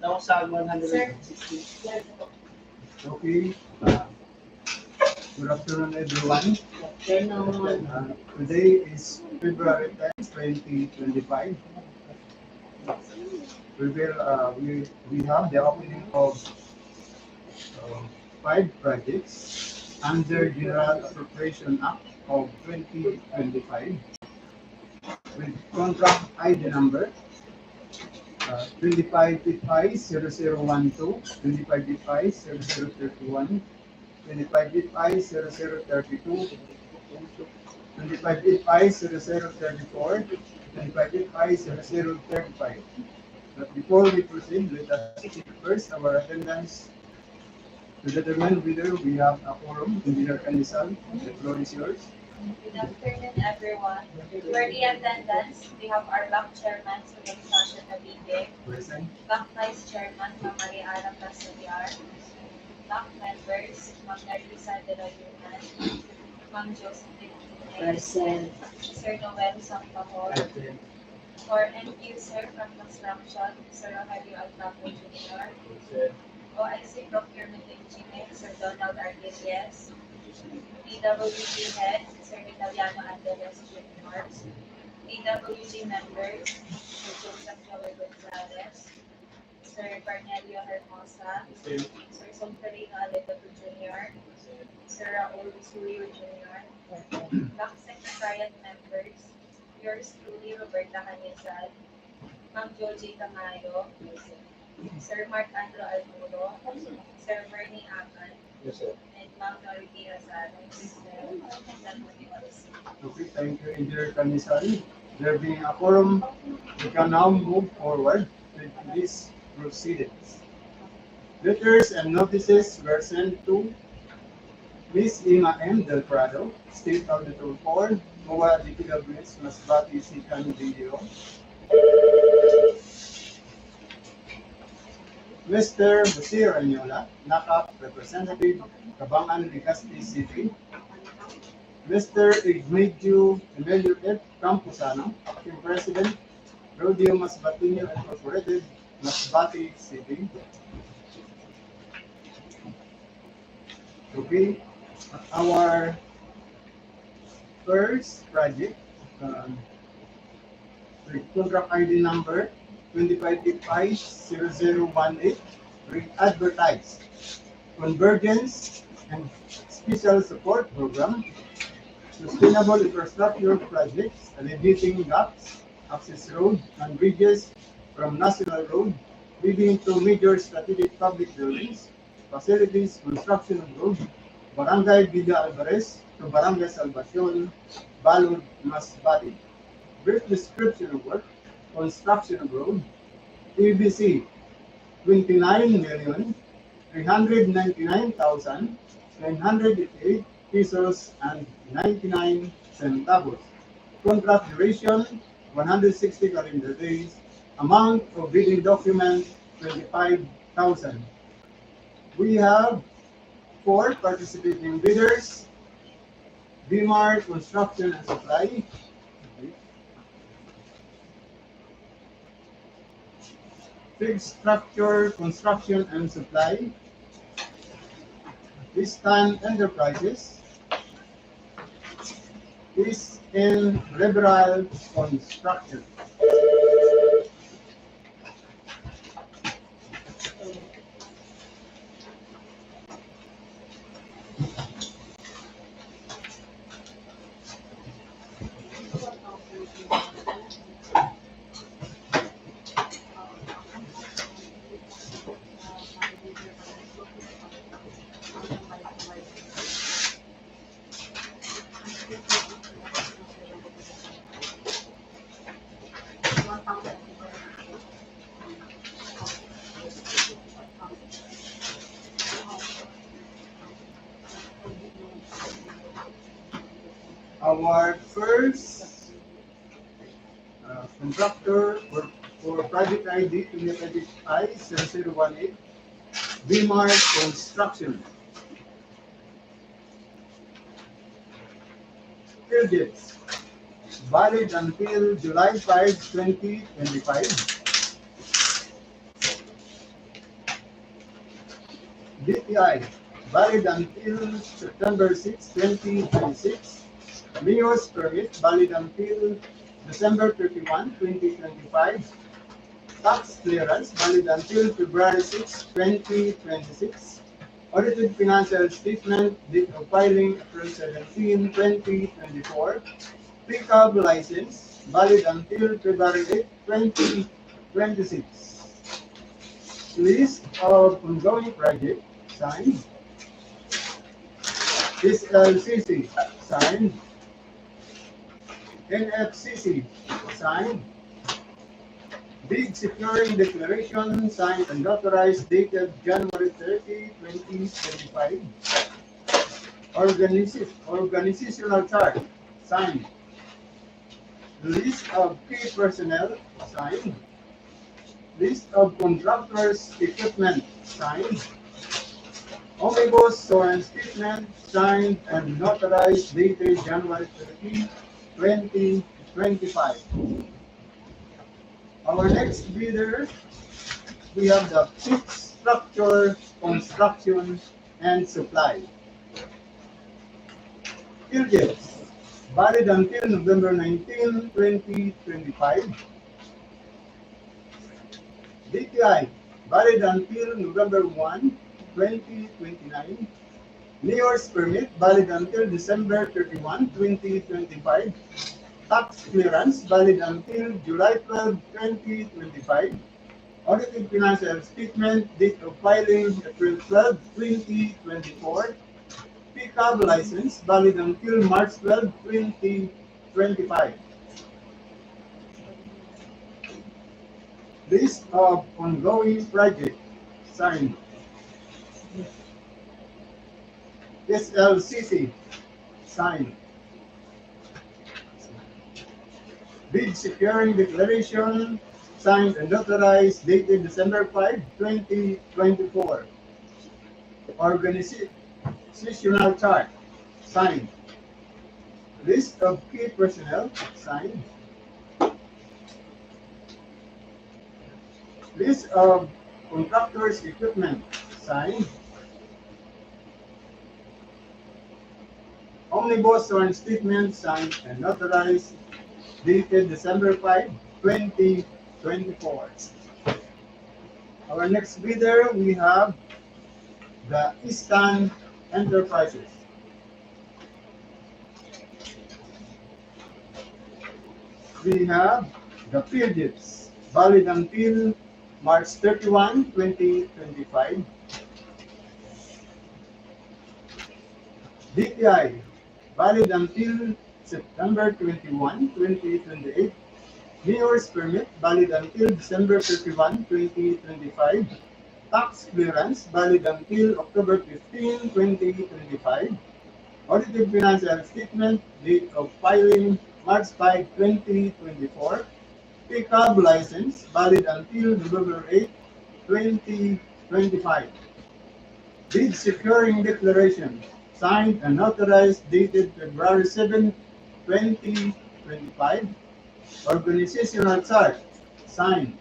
Nausag 160. Okay. Good afternoon, everyone. Today is February 10, 2025. We have the opening of 5 projects under General Appropriation Act of 2025 with contract ID number 2555-0012, 2555-0031, 2555-0032, 2555-0034, 2555-0035. But before we proceed, let us check first our attendance to determine whether we have a quorum. Engineer Kanisal, the floor is yours. Good afternoon, everyone. For the attendance, we have our bank chairman, Salvacion, Present. bank vice chairman, Ma'am Mariana Pasoliar, bank members, Ma'am Narisa de la Yunan, Ma'am Josephine Present. Sir Noel Sampahor, for end user from construction, Sir Rogelio Altapo Jr., OIC Procurement Engineer, Sir Donald Argelies, DPWH Head, Sir Italiano Alvarez Jr., DPWH members, Sir Joseph Joel Gonzalez, Sir Cornelio Hermosa, Sir Somferino Alegato Jr., Sir Raul Surio Jr., Bank Secretariat members, yours truly, Roberta Cañizal, Ma'am Joji Tamayo, Sir Mark Andro Almuro, Sir Bernie Acan, and Ma'am Norby Azares. Okay, thank you, Engineer Kanisal. There being a quorum, we can now move forward with these proceedings. Letters and notices were sent to Ms. Ima M. Del Prado, State Auditor 4, MOA DPWH Masbate, Second DEO. Mr. Busir Anyola, NACAP Representative, Cabangan, Legazpi City. Mr. Igmedio Emilio F. Campusano, Acting President, Rodeo Masbateño Incorporated, Masbate City. Okay, our first project, contract ID number 2555-0018, Re-advertised, Convergence and Special Support Program, Sustainable Infrastructure Projects, Alleviating gaps, access road and bridges from National Road, leading to major strategic public buildings, facilities, construction of road, Barangay Villa Alvarez to Barangay Salvacion, Balud, Masbate. Brief description of work, construction of road, PVC 29,399,988 pesos and 99 centavos. Contract duration 160 calendar days. Amount of bidding document 25,000. We have 4 participating bidders: BMAR Construction and Supply, Fixed Structure Construction and Supply, Eastern Enterprises, East in Liberal Construction. Our first contractor for project ID 2025-0018, BMAR Construction. Field dates valid until July 5, 2025. DTI, valid until September 6, 2026. Mayor's permit, valid until December 31, 2025. Tax clearance, valid until February 6, 2026. Audited financial statement, date of filing April 17, 2024. Pickup license, valid until February 8, 2026. List of ongoing project, signed. SLCC, signed. NFCC, signed. Bid securing declaration, signed and authorized, dated January 30, 2025. Organizational chart, signed. List of key personnel, signed. List of contractors, equipment, signed. Omnibus sworn statement, signed and notarized, dated January 30, 2025. Our next bidder, we have the fixed structure, construction, and supply. Pilgrims, valid until November 19, 2025. DTI, valid until November 1, 2029. Mayor's permit, valid until December 31, 2025. Tax clearance, valid until July 12, 2025. Audited financial statement, date of filing April 12, 2024. Pickup license, valid until March 12, 2025. List of ongoing project, signed. SLCC, signed. Bid securing declaration, signed and notarized, dated December 5, 2024. Organizational chart, signed. List of key personnel, signed. List of contractors' equipment, signed. Omnibus sworn statement, signed and notarized, dated December 5, 2024. Our next bidder, we have the Eastern Enterprises. We have the Pilgrims, valid until March 31, 2025. DTI, valid until September 21, 2028. Mayor's permit, valid until December 31, 2025. Tax clearance, valid until October 15, 2025. Audited financial statement, date of filing March 5, 2024. Pickup license, valid until November 8, 2025. Bid securing declaration, signed and authorized, dated February 7, 2025. Organizational chart, signed.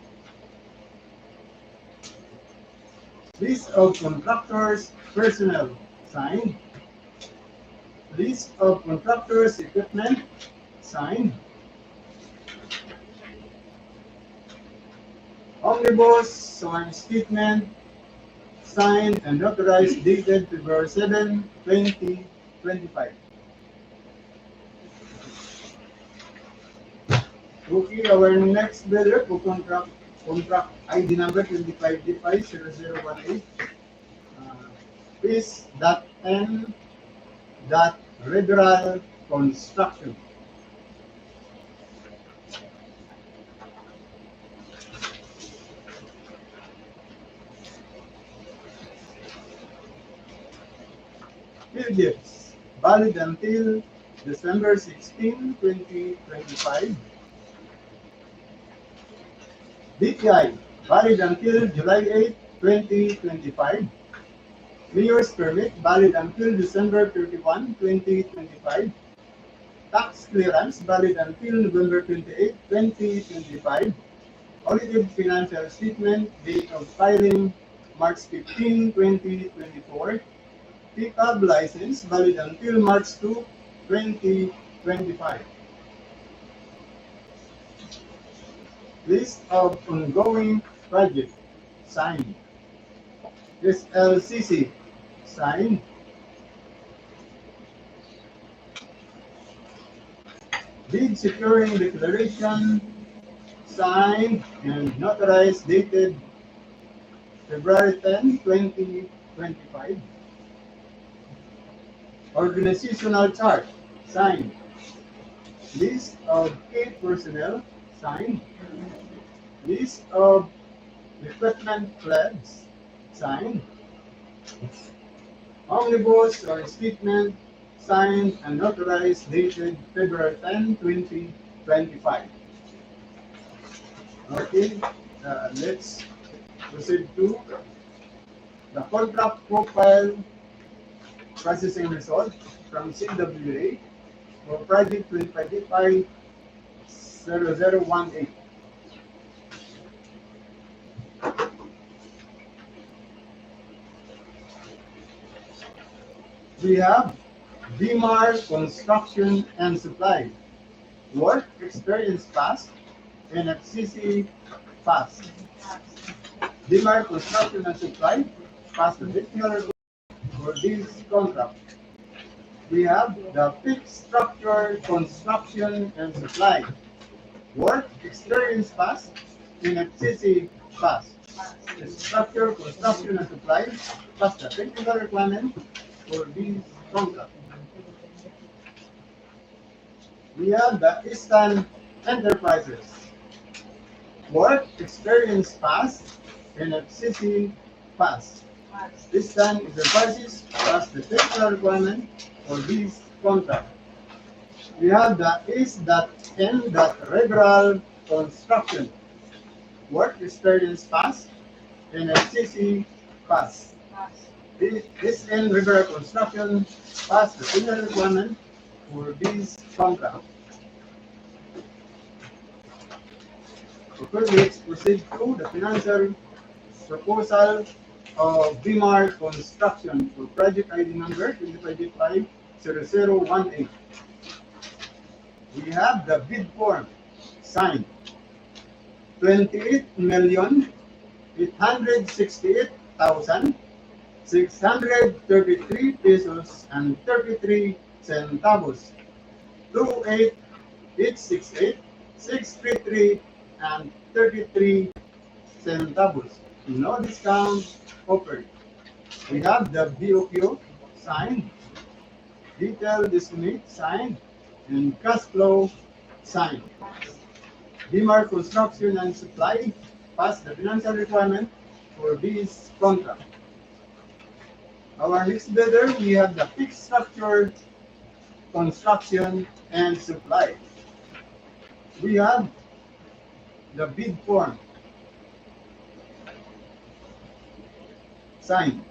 List of contractors, personnel, signed. List of contractors, equipment, signed. Omnibus sworn statement, signed and authorized, dated February 7, 2025. Okay, our next bidder for contract ID number 25D50018. Peace.N.Liberal Construction. Pilgrims, valid until December 16, 2025. DTI, valid until July 8, 2025. Mayor's permit, valid until December 31, 2025. tax clearance valid until November 28, 2025. Audited financial statement, date of filing, March 15, 2024. Pickup license valid until March 2, 2025. List of ongoing project, signed. SLCC, signed. Bid securing declaration, signed and notarized, dated February 10, 2025. Organizational chart, signed. List of key personnel, signed. List of equipment flags, signed. Omnibus or statement, signed and notarized, dated February 10, 2025. Okay, let's proceed to the contract profile processing result from CWA for project 2585-0018. We have DMAR Construction and Supply, Work Experience Pass, and FCC Pass. DMAR Construction and Supply pass the technical for this contract. We have the Fixed Structure Construction and Supply, Work Experience Pass, and FCC Pass. The structure, construction, and supply pass the technical requirement for this contract. We have the Eastern Enterprises, Work Experience Pass, and FCC Pass. Eastern Enterprises pass the technical requirement for this contract. We have the East.N. Regular Construction, Work Experience Pass, and FCC Pass. This in regular construction pass the technical requirement for this contract. Okay, let's proceed to the financial proposal of DMAR Construction for project ID number 2585-0018. We have the bid form signed 28,868,633 pesos and 33 centavos. 28,868,633 and 33 centavos. No discount offered. We have the BOQ signed, detailed estimate signed, and cash flow signed. DMAR Construction and Supply pass the financial requirement for this contract. Our next bidder, we have the Fixed Structure Construction and Supply. We have the bid form signed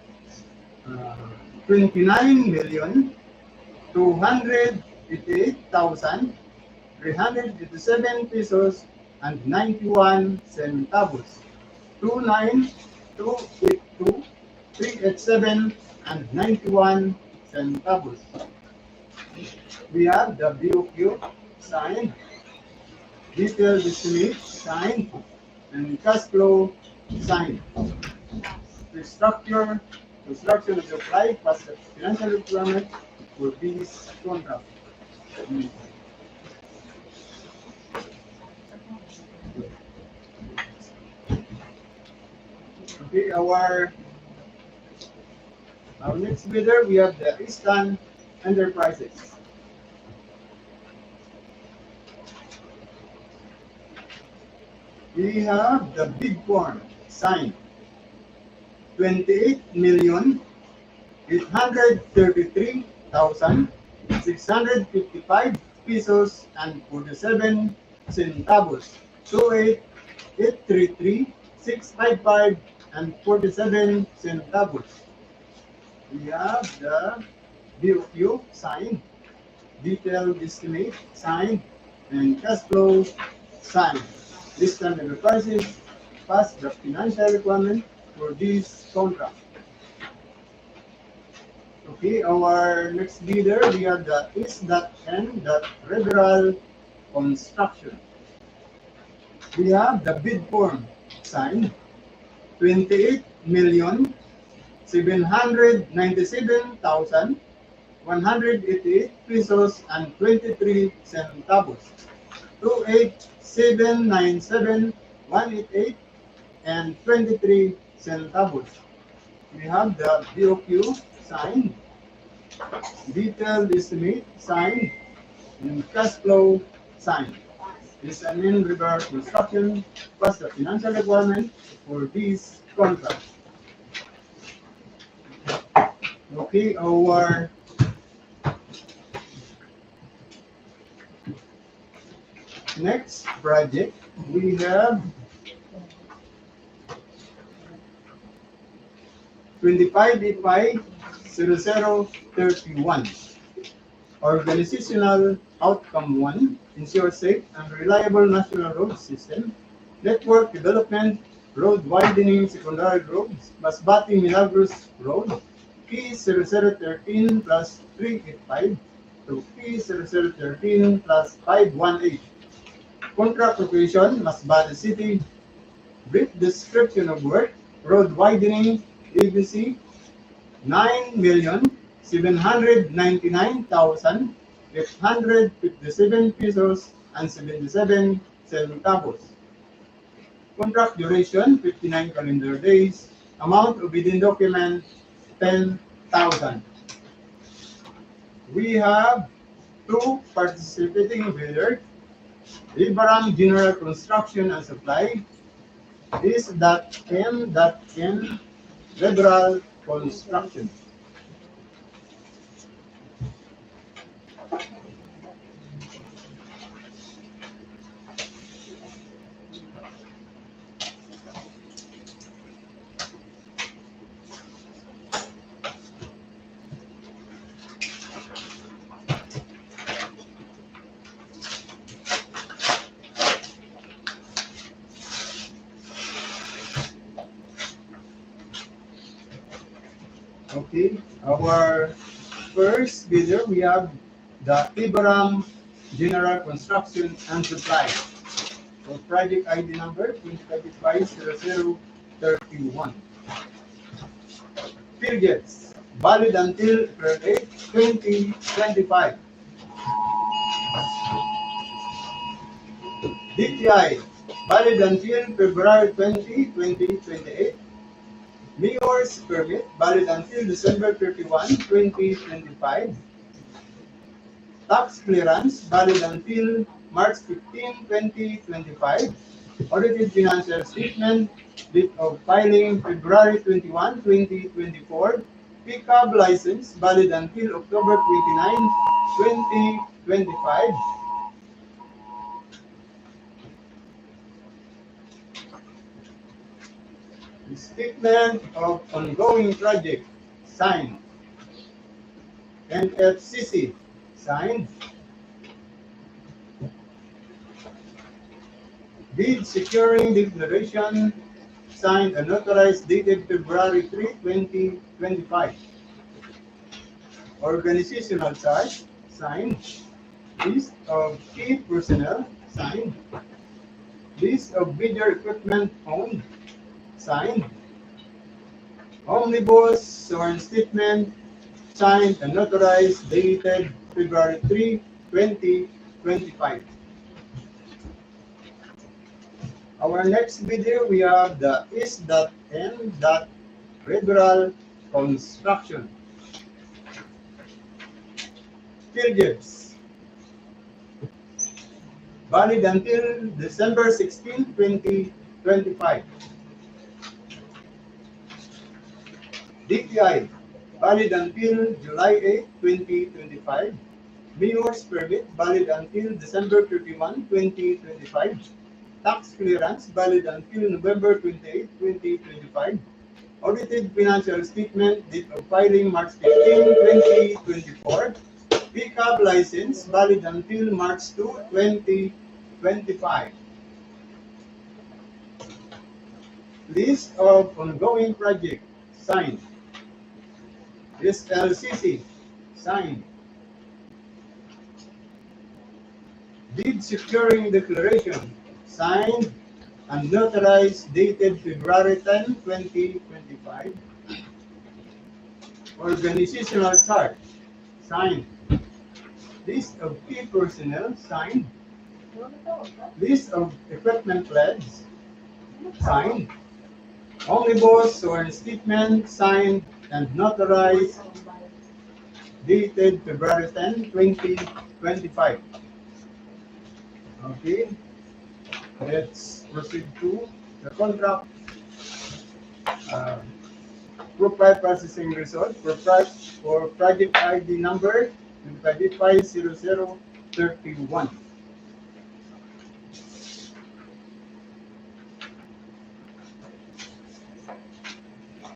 29,288,387 pesos and 91 centavos. 29,282,387 and 91 centavos. We have the BOQ signed, detailed estimate signed, and cash flow signed. The structure, construction and supply pass the financial requirement for this contract. Okay, our next bidder, we have the Eastern Enterprises. We have the bid form signed 28,833,655 pesos and 47 centavos. 28,833,655 and 47 centavos. We have the BOQ signed, detailed estimate, signed, and cash flow, signed. This time the prices pass the financial requirement for this contract. Okay, our next bidder, we have the is.n.liberal construction. We have the bid form signed, 28,797,188 pesos and 23 centavos. 28,797,188 and 23 centavos. We have the BOQ signed, detailed estimate signed, and cash flow signed. This an in-river construction plus the financial requirement for this contract. Okay, our next project, we have 25-0031. Organizational outcome 1, ensure safe and reliable national road system, network development, road widening, secondary roads, Masbate Milagros Road, P0013 plus 385 to P0013 plus 518. Contract location, Masbate City. Brief description of work, road widening, ABC, 9,799,857 pesos and 77 centavos. Contract duration, 59 calendar days. Amount of bidding document, 10,000. We have two participating bidders, Liberam General Construction and Supply, is.m.n Liberal Construction. Okay, our first bidder, we have the Ibaram General Construction and Supply. For project ID number 2025-0031. Periods valid until April 8, 2025. DTI valid until February 20, 2028. Mayor's permit valid until December 31, 2025. Tax clearance valid until March 15, 2025. Audited financial statement, date of filing February 21, 2024. Pickup license valid until October 29, 2025. Statement of ongoing project signed. NFCC signed. Bid securing declaration signed and notarized dated February 3, 2025. Organizational chart signed. List of key personnel signed. List of bidder equipment owned signed. Omnibus sworn statement signed and notarized dated February 3, 2025. Our next video, we have the is.n.liberal construction. Periods valid until December 16, 2025. DTI valid until July 8, 2025. Mayor's permit valid until December 31, 2025. Tax clearance valid until November 28, 2025. Audited financial statement, date of filing March 15, 2024. pickup license valid until March 2, 2025. List of ongoing project, signed. SLCC, signed. Deed securing declaration, signed and notarized, dated February 10, 2025. Organizational chart, signed. List of key personnel, signed. List of equipment pledge, signed. Omnibus or statement, signed and notarized, dated February 10, 2025. Okay, let's proceed to the contract. Profile processing result for project ID number 250031.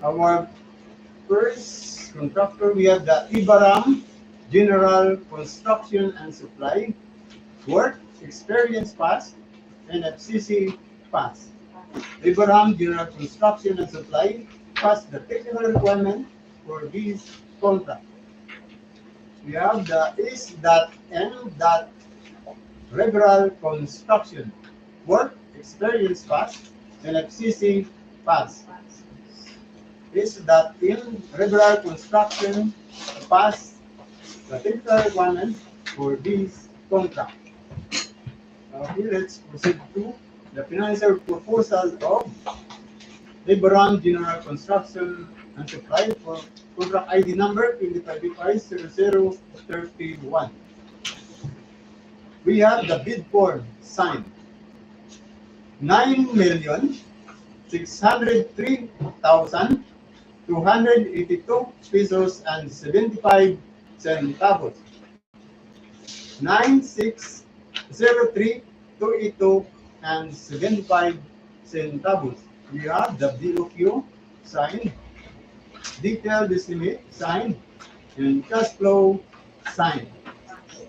Our first contractor, we have the Ibaram General Construction and Supply, Work Experience Pass, and FCC Pass. Ibaram General Construction and Supply pass the technical requirement for this contract. We have the S.N. Liberal Construction, Work Experience Pass, and FCC Pass. S.N. Liberal Construction pass the technical requirement for this contract. Okay, let's proceed to the financial proposal of Ibaram General Construction and Supply for contract ID number 250031. We have the bid form signed. 9,603,282 pesos and 75 centavos. 9,603,282 and 75 centavos. We have the DOQ signed, detailed estimate signed, and cash flow signed.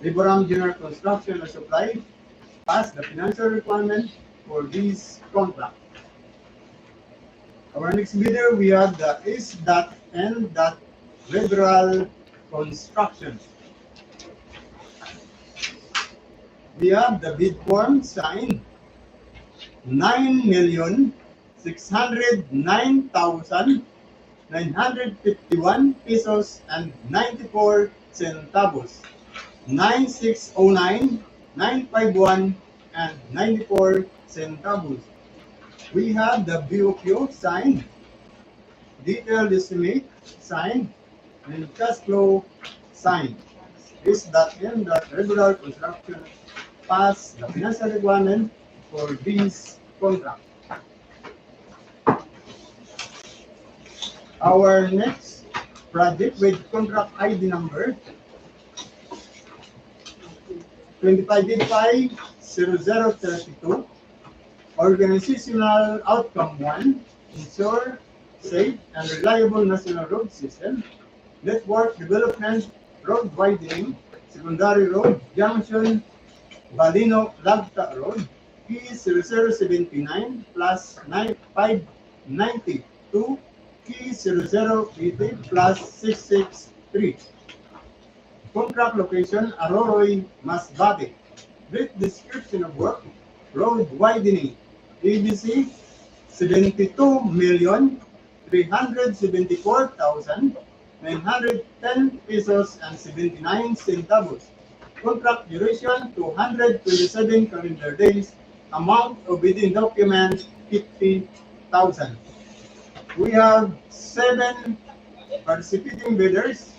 Ibaram General Construction and Supply passed the financial requirement for this contract. Our next bidder, we have the S.N. Liberal Construction. We have the bid form signed. 9,609,951 pesos and 94 centavos. 9,609, 951 and 94 centavos. We have the BOQ signed, detailed estimate signed, and cash flow signed. S.N. Regular Construction pass the financial requirement for this contract. Our next project with contract ID number 25850032, Organizational Outcome 1, ensure safe and reliable national road system, network development, road widening, secondary road, junction, Baleno, Lagta Road, P0079 plus 590 to P0080 plus 663. Contract location, Aroroy, Masbate. Brief description of work, road widening, EBC 72,374,910 pesos and 79 centavos. Contract duration 227 calendar days. Amount of bidding document 50,000. We have 7 participating bidders.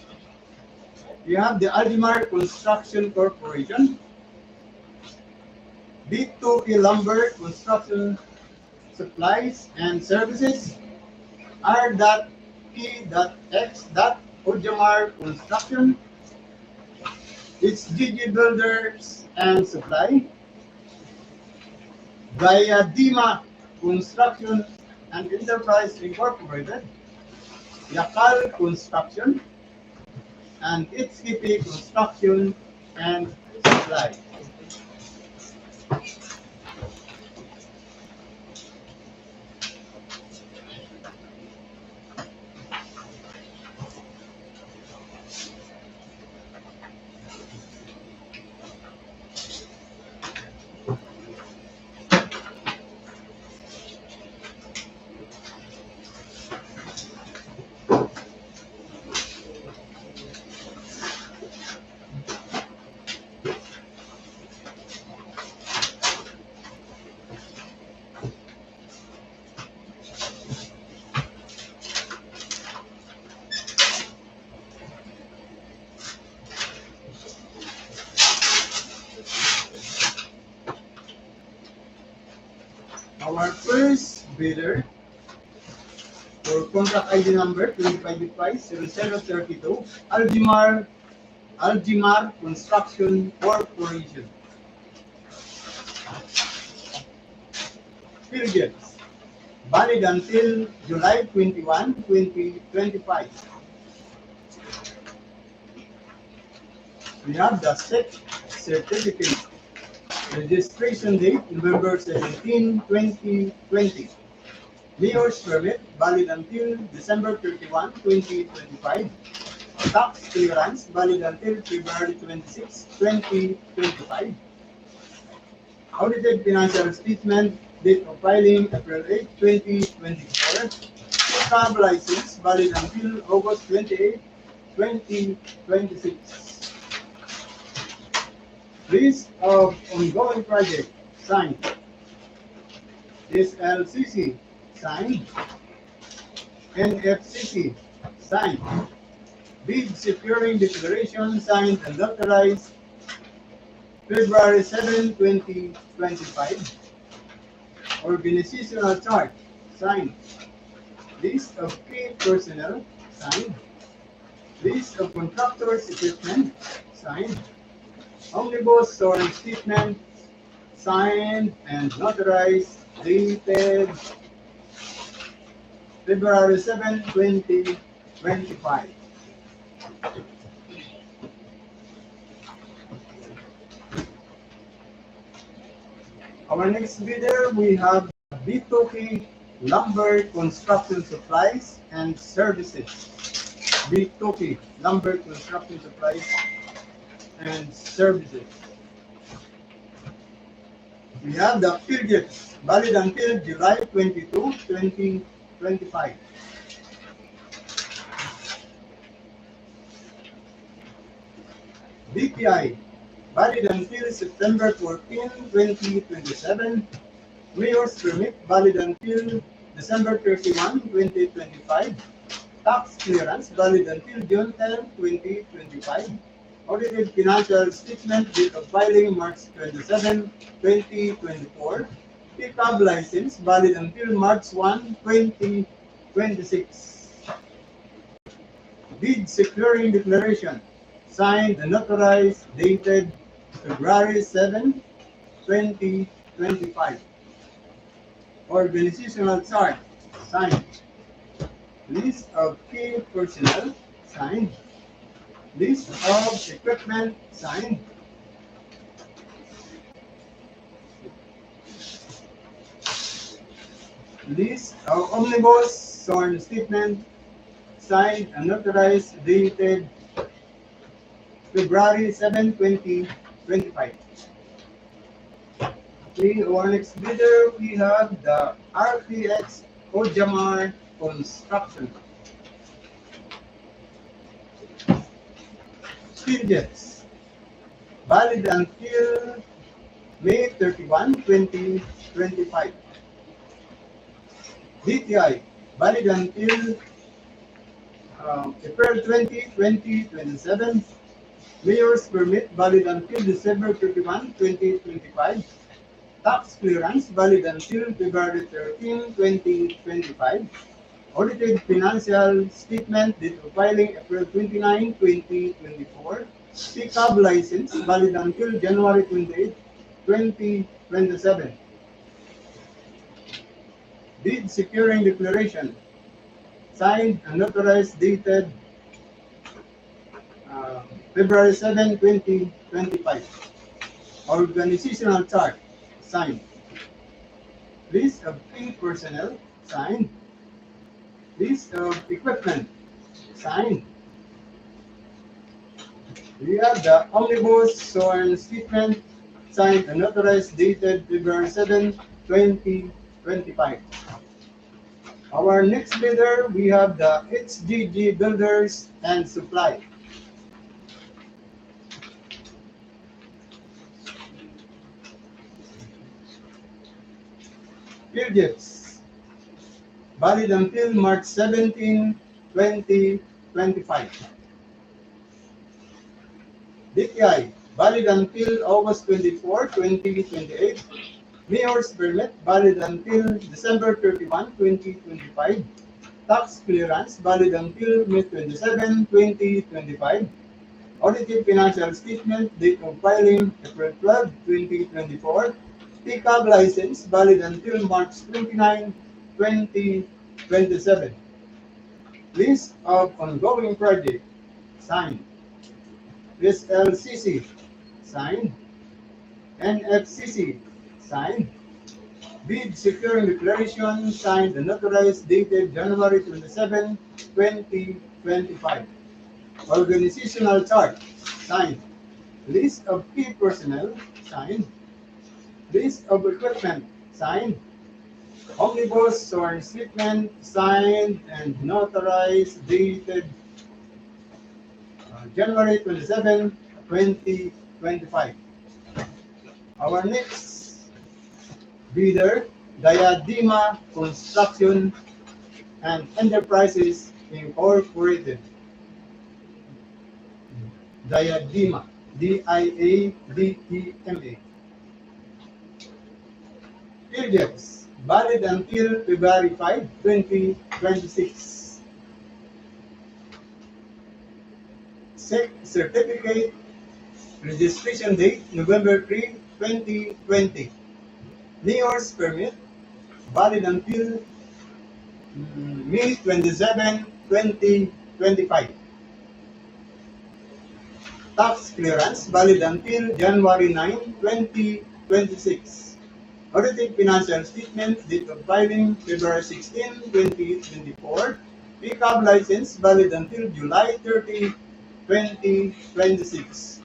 We have the Alvarez Construction Corporation, B2E Lumber Construction Supplies and Services, R.P.X. Ojamar Construction, it's GG Builders and Supply, Diadema Construction and Enterprise Incorporated, Yakal Construction, and HKP Construction and Supply. Our first bidder for contract ID number 25-0032, Algimar Construction Corporation. Periods valid until July 21, 2025. We have the SEC certificate. Registration date November 17, 2020. Mayor's permit valid until December 31, 2025. Tax clearance valid until February 26, 2025. Audited financial statement date of filing April 8, 2024. Cab license valid until August 28, 2026. List of ongoing project signed. SLCC signed. NFCC signed. Bid securing declaration signed and notarized February 7, 2025. Organizational chart signed. List of key personnel signed. List of contractors equipment signed. Omnibus source statement signed and notarized dated February 7, 2025. Our next bidder, we have B2K Lumber Construction Supplies and Services. B2K Lumber Construction Supplies and Services. We have the periods valid until July 22, 2025. DPI valid until September 14, 2027. Mayor's permit valid until December 31, 2025. Tax clearance valid until June 10, 2025. Audited financial statement date of filing March 27, 2024. Cab license valid until March 1, 2026. Bid securing declaration signed and notarized dated February 7, 2025. Organizational chart signed. List of key personnel signed. List of equipment signed. List of omnibus sworn statement signed and notarized dated February 7, 2025. Okay, our next bidder, we have the RTX Ojamar Construction. Periods valid until May 31, 2025. DTI valid until April 20, 2027. Mayor's permit valid until December 31, 2025. Tax clearance valid until February 13, 2025. Audited financial statement date of filing April 29, 2024. Cab license valid until January 28, 2027. Bid securing declaration signed and notarized dated February 7, 2025. Organizational chart, signed. List of key personnel, signed. List of equipment, signed. We have the omnibus sworn statement, signed and notarized, dated February 7, 2025. Our next bidder, we have the HGG Builders and Supply. Periods, valid until March 17, 2025. DTI, valid until August 24, 2028. Mayor's permit, valid until December 31, 2025. Tax clearance, valid until May 27, 2025. Audited financial statement, date of filing, April 12, 2024. Pickup license, valid until March 29, 2027. List of ongoing project, signed. SLCC, signed. NFCC, signed. Bid securing declaration, signed and notarized, dated January 27, 2025. Organizational chart, signed. List of key personnel, signed. List of equipment, signed. Omnibus sworn statement, signed and notarized, dated January 27, 2025. Our next bidder, Diadema Construction and Enterprises Incorporated. Diadema, D-I-A-D-E-M-A. Periods, valid until February 5, 2026. Certificate, registration date, November 3, 2020. Mayor's permit, valid until May 27, 2025. Tax clearance, valid until January 9, 2026. Audited financial statement, date of filing, February 16, 2024. Pickup license, valid until July 30, 2026.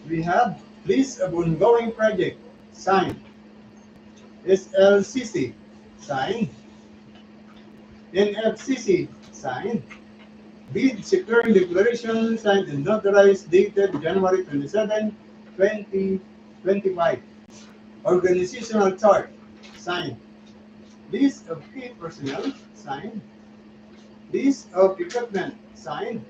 We have list of ongoing project, signed. SLCC, signed. NFCC, signed. Bid securing declaration, signed and notarized, dated January 27, 2025. Organizational chart, signed. List of key personnel, signed. List of equipment, signed.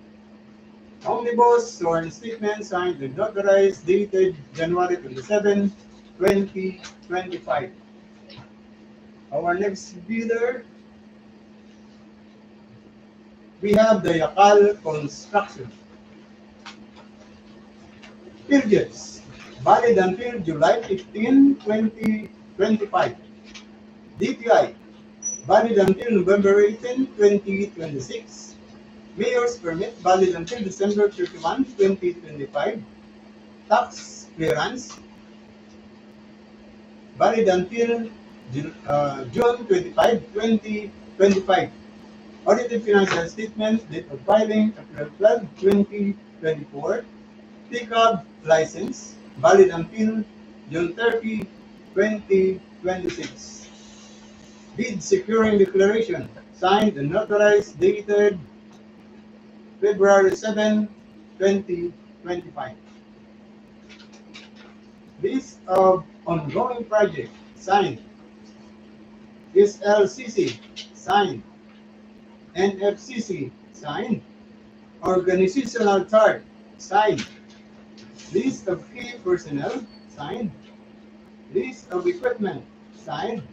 Omnibus sworn statement, signed and notarized, dated January 27, 2025. Our next bidder, we have the Yakal Construction. Periods, valid until July 15, 2025. DTI, valid until November 18, 2026. Mayor's permit, valid until December 31, 2025. Tax clearance, valid until June 25, 2025. Audited financial statement, date of filing, April 12, 2024. Pickup license, valid until June 30, 2026. Bid securing declaration, signed and notarized, dated February 7, 2025. List of ongoing project, signed. SLCC, signed. NFCC, signed. Organizational chart, signed. List of key personnel, signed. List of equipment, signed.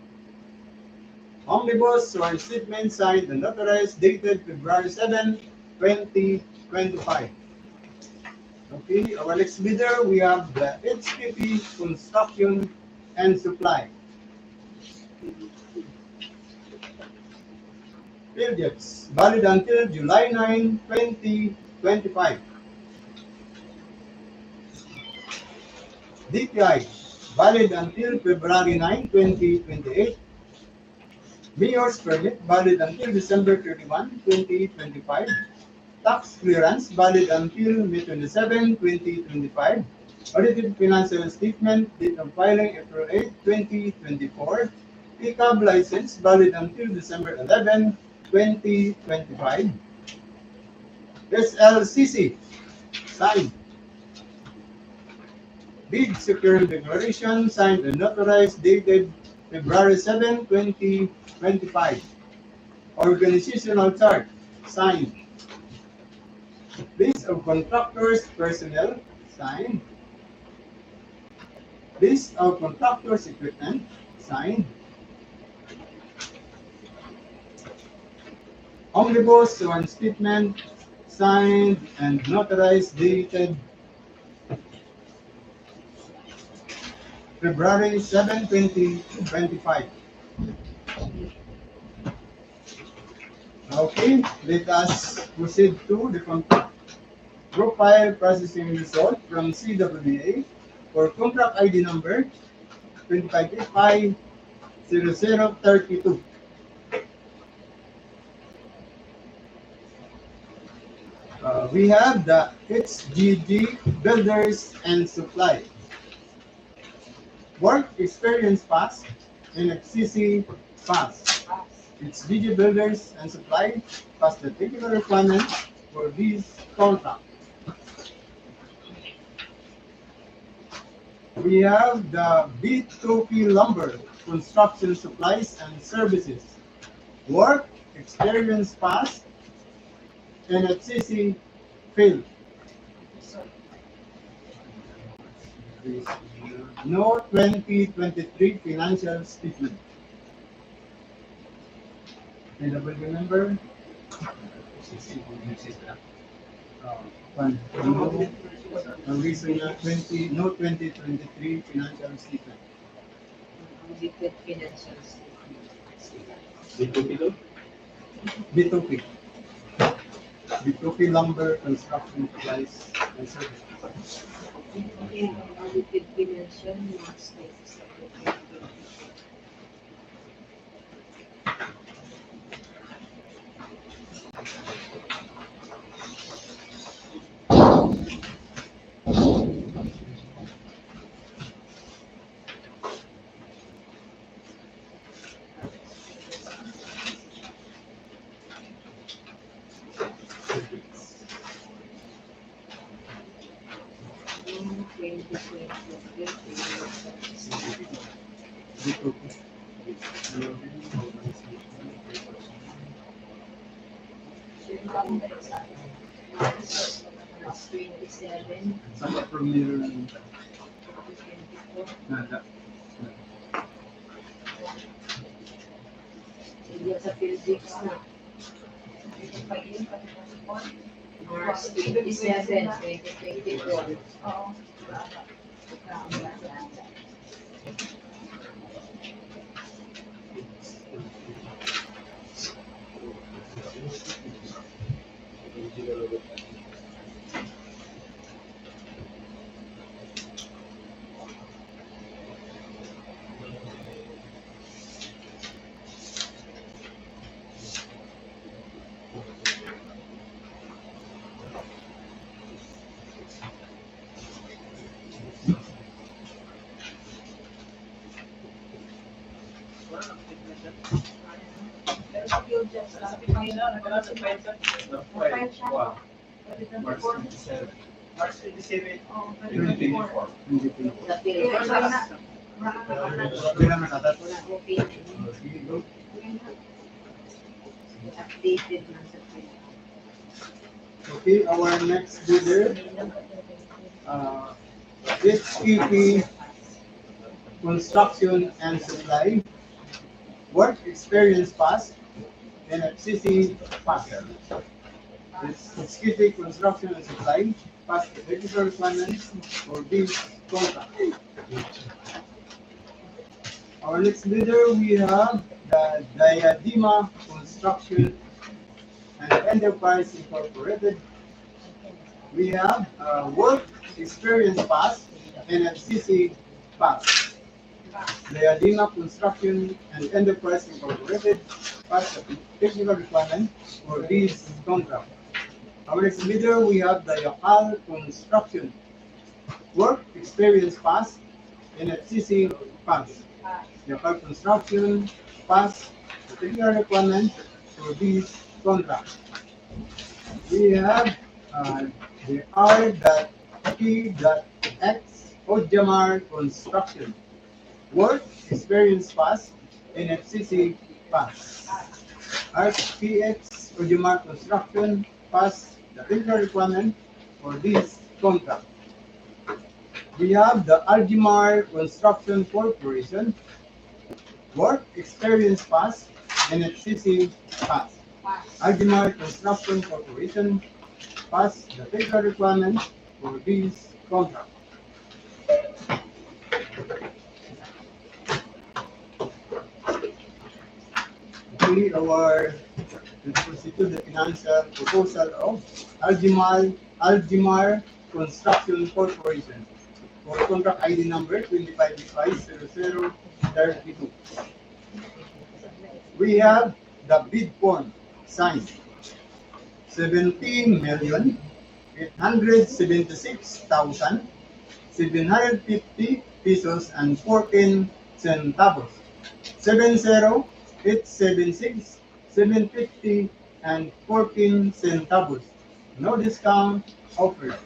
Omnibus sworn statement, signed and notarized, dated February 7, 2025. Okay, our next bidder, we have the HPP Construction and Supply. Periods, valid until July 9, 2025. DPI, valid until February 9, 2028. Mayor's permit, valid until December 31, 2025. Tax clearance, valid until May 27, 2025. Audited financial statement, date of filing April 8, 2024. PCAB license, valid until December 11, 2025. SLCC, signed. Bid securing declaration, signed and notarized, dated February 7, 2025. Organizational chart, signed. List of contractors, personnel, signed. List of contractors' equipment, signed. Omnibus sworn statement, signed and notarized, dated February 7, 2025. Okay, let us proceed to the contract profile processing result from CWA for contract ID number 25850032. We have the HGG Builders and Supply. Work Experience Pass and FCC Pass. It's DG Builders and Supply pass the technical requirements for this contract. We have the B2P Lumber Construction Supplies and Services. Work Experience Pass and FCC Field. No 2023 financial statement. PW number. No reason na 2023 financial statement. B2P. B2P Lumber Construction Supplies and Services. Sama premier nada. Sa Philippines na. March 27, 2024. Oo. March 27. Sa Philippines. Updated na sa Philippines. Okay, our next bidder, HEP Construction and Supply, Work Experience Pass, and FCC Pass. Executive Construction and Supply pass the technical requirements for this contract. Our next bidder, we have the Diadema Construction and Enterprise Incorporated, We have work experience pass and FCC pass. The Adima Construction and Enterprise Incorporated pass the technical requirement for this contract. Our next bidder, we have the Yakal Construction work experience pass and FCC pass. Yakal Construction pass the technical requirement for this contract. We have the R.T.X Ojamar Construction work experience pass and FCC pass. RTX Ojamar Construction pass the technical requirement for this contract. We have the Aljimar Construction Corporation work experience pass and FCC pass. Aljimar Construction Corporation pass the technical requirement for this contract. Okay, let's proceed to the financial proposal of Aljimar Construction Corporation for contract ID number 25B50032. We have the bid form signed 17,876,750 pesos and 14 centavos. 70,876,750 and 14 centavos. No discount offered.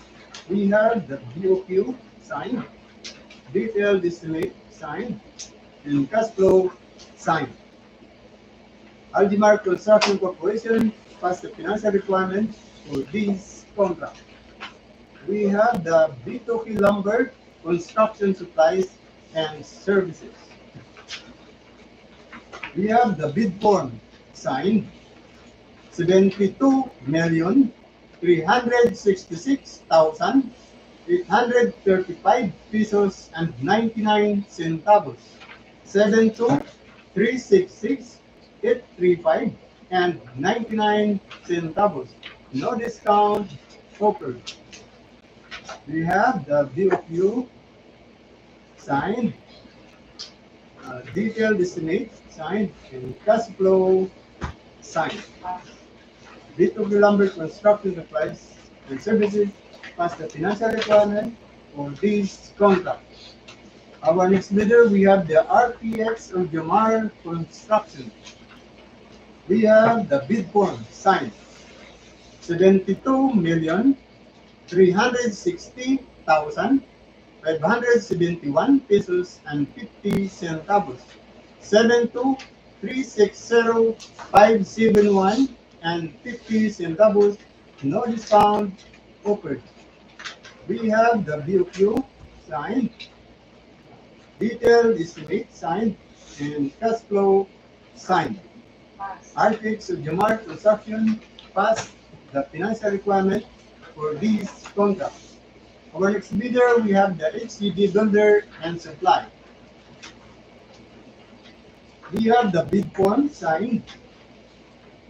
We have the BOQ signed, detailed estimate signed, and cash flow signed. Aljimar Construction Corporation passed the financial requirement for this contract. We have the B2K Lumber Construction Supplies and Services. We have the bid form signed 72,366,835 pesos and 99 centavos. 72,366,835 and 99 centavos. No discount offered. We have the BOQ signed, detailed estimate signed, and cash flow signed. B2B Lumber Construction Supplies and Services passed the financial requirement for this contract. Our next bidder, we have the RPX of Jamar Construction. We have the bid form signed 72,360,571 pesos and 50 centavos. 72,360,571 and 50 centavos. No discount offered. We have the BOQ signed, detailed estimate signed, and cash flow signed. RPX of Jamar Construction passed the financial requirement for this contract. Our next bidder, we have the HCD Builder and Supply. We have the bid form signed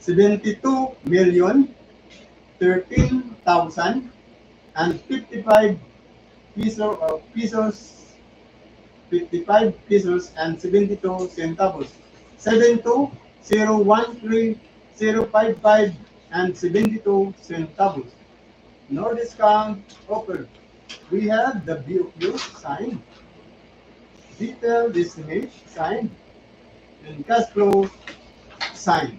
72,013,055 pesos and 72 centavos. 72,013,055 and 72 centavos. No discount offered. We have the BOQ signed, detailed estimate signed, and cash flow signed.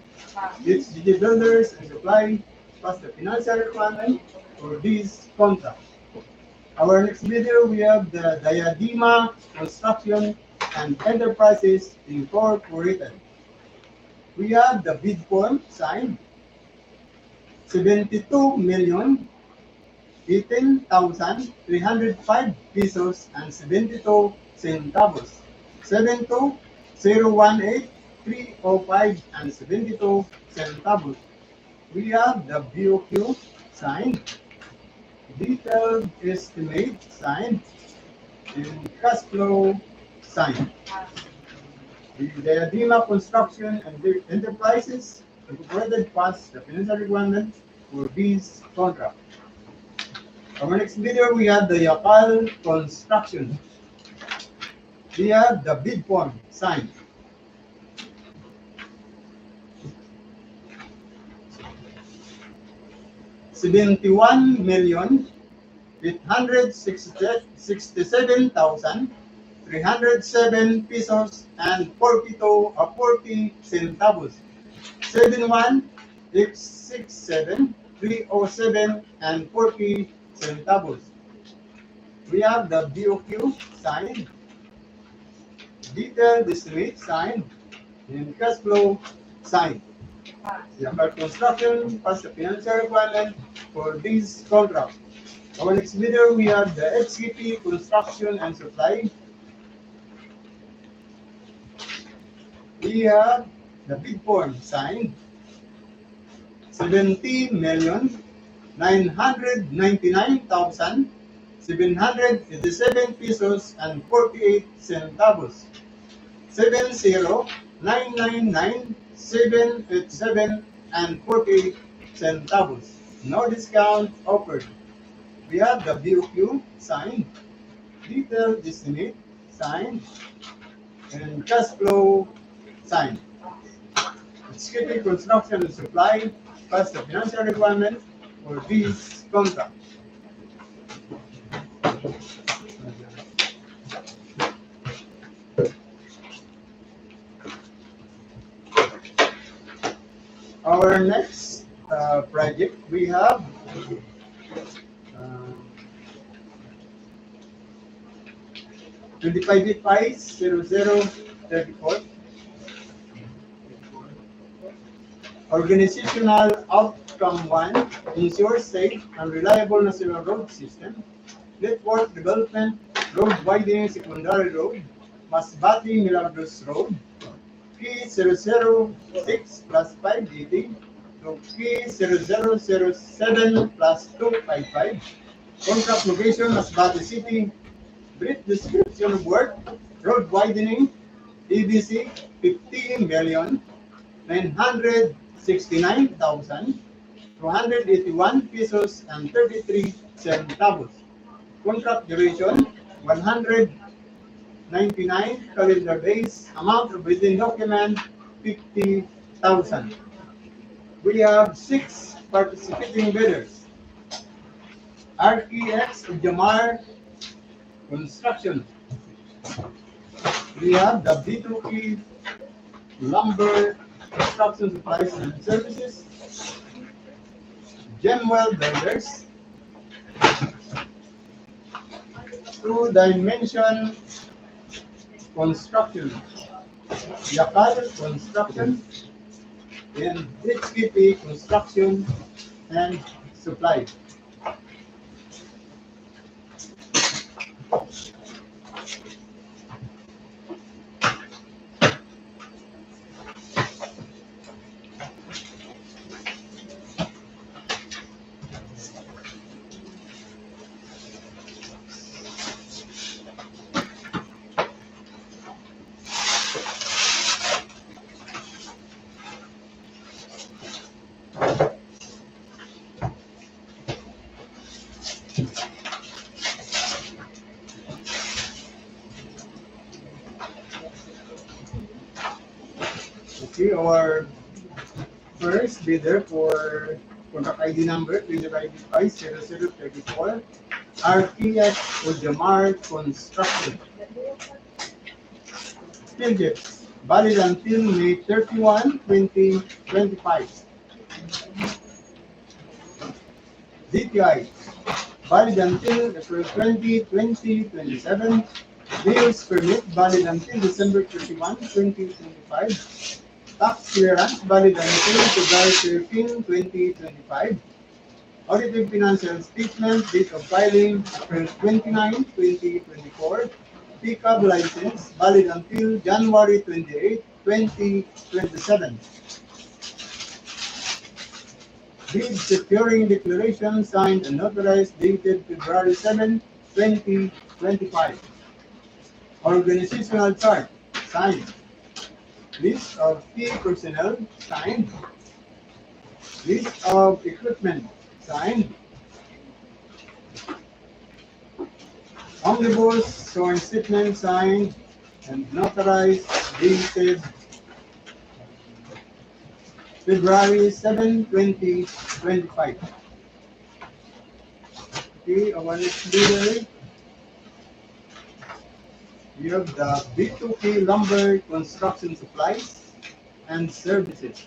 It's the builders and supply plus the financial requirement for this contract. Our next bidder, we have the Diadema Construction and Enterprises Incorporated. We have the bid form signed 72,018,305 pesos and 72 centavos. 72,018,305 and 72 centavos. We have the BOQ signed, detailed estimate signed, and cash flow signed. The Diadema Construction and Enterprises Incorporated passed the financial requirement for this contract. Our next video, we have the Yakal construction. We have the bid form signed. $71,867,307 pesos and 40 centavos. 71,867,307 and 40 centavos. We have the BOQ signed, detailed estimate signed, and cash flow signed. Yakal construction passed the financial requirement for this contract. Our next video, we have the HCP construction and supply. We have the bid form signed. 70,999,787 pesos and 48 centavos. 70,999,787 and 48 centavos. No discount offered. We have the BOQ signed, detailed estimate signed, and cash flow signed. Skipping construction and supply passed the financial requirement for this contract. Our next project, we have DPWH 0034. Organizational outcome 1, ensure safe and reliable national road system. Network development, road widening, secondary road, Masbate Milagros Road, P0006 plus 580 to P0007 plus 255. Contract location, Masbate City. Brief description of work, road widening, EBC 50,969,281 pesos and 33 centavos. Contract duration 199 calendar days. Amount of bidding document 50,000. We have 6 participating bidders. REX Jamar Construction. We have the B2E Lumber Construction Supplies and Services. Gemwell Builders. 2 Dimension Construction. Yakal Construction. And HPP Construction and Supply. Okay, our first bidder for contract ID number 2025-0034, RTX Ojamar Construction. Steel Jets, valid until May 31, 2025. DTI, valid until April 20, 2027. Bills permit, valid until December 31, 2025. Tax clearance, valid until February 13, 2025. Audited financial statement, date of filing, April 29, 2024. Pickup license, valid until January 28, 2027. Bid securing declaration signed and notarized dated February 7, 2025. Organizational chart signed. List of key personnel signed. List of equipment signed. Omnibus sworn statement signed and notarized dated February 7, 2025. Okay, our next bidder, we have the B2K Lumber Construction Supplies and Services.